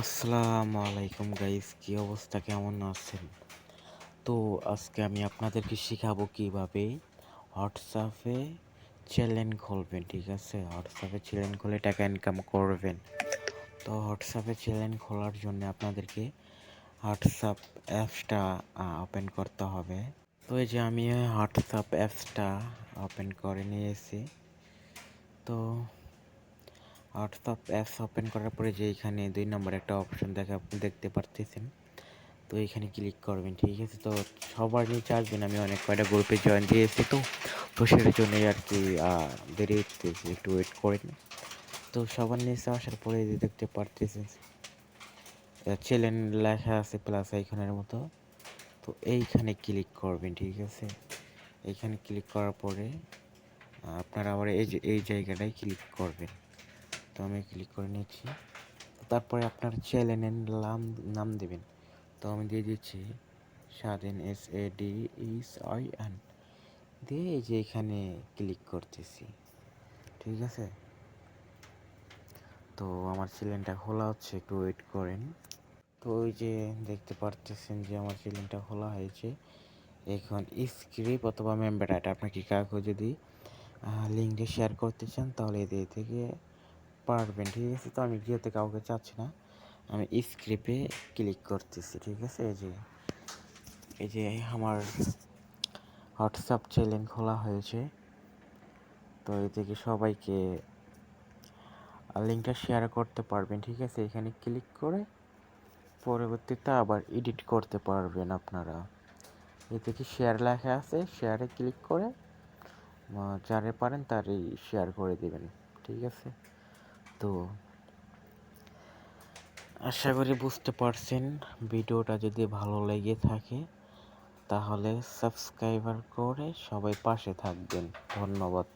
আসসালামু আলাইকুম গাইস, কি অবস্থা, কেমন আছেন? তো আজকে আমি আপনাদেরকে শিখাবো কিভাবে হোয়াটসঅ্যাপে চ্যানেল খুলবেন। ঠিক আছে, হোয়াটসঅ্যাপে চ্যানেল খুলে টাকা ইনকাম করবেন। তো হোয়াটসঅ্যাপে চ্যানেল খোলার জন্য আপনাদেরকে হোয়াটসঅ্যাপ অ্যাপসটা ওপেন করতে হবে। তো এই যে আমি হোয়াটসঅ্যাপ অ্যাপসটা ওপেন করে নিয়েছি। তো হোয়াটসঅ্যাপ অ্যাপস ওপেন করার পরে যে এখানে 2 নম্বরে একটা অপশন দেখতে পারতেছেন। তো এখানে ক্লিক করবেন। ঠিক আছে, তো সবার নিচে আসবেন। আমি অনেক কয়টা গ্রুপে জয়েন দিয়েছি, তো সেটার জন্যই আর কি দেরি হতেছে, একটু ওয়েট করেন। তো সবার নিচে আসার পরে যে দেখতে পারতেছেন চ্যানেল লেখা আছে প্লাস আইকনের মতো। তো এইখানে ক্লিক করবেন। ঠিক আছে, এইখানে ক্লিক করার পরে আপনারা আবার এই জায়গাটায় ক্লিক করবেন। তো আমি ক্লিক করে নিচ্ছি। তারপরে আপনার চ্যানেলের নাম দেবেন। তো আমি দিয়ে দিচ্ছি স্বাধীন, SADIN দিয়ে এই যে এখানে ক্লিক করতেছি। ঠিক আছে, তো আমার চ্যানেলটা খোলা হচ্ছে, একটু ওয়েট করেন। তো ওই যে দেখতে পারতেছেন যে আমার চ্যানেলটা খোলা হয়েছে। এখন স্ক্রিপ্ট অথবা মেম্বার ডাটা আপনাকে কাউকে যদি লিঙ্কটা শেয়ার করতে চান তাহলে এদের থেকে পারবেন। ঠিক আছে, তো আমি যেহেতু কাউকে চাচ্ছি না, আমি স্ক্রিপ্টে ক্লিক করতেছি। ঠিক আছে, এই যে আমার হোয়াটসঅ্যাপ চ্যানেল খোলা হয়েছে। তো এই থেকে সবাইকে লিঙ্কটা শেয়ার করতে পারবেন। ঠিক আছে, এখানে ক্লিক করে পরবর্তীতে আবার এডিট করতে পারবেন আপনারা। এতে কি শেয়ার লেখা আছে, শেয়ারে ক্লিক করে যারে পারেন তারই শেয়ার করে দিবেন। ঠিক আছে, তো আশা করি বুঝতে পারছেন। ভিডিওটা যদি ভালো লেগে থাকে তাহলে সাবস্ক্রাইবার করে সবাই পাশে থাকবেন। ধন্যবাদ।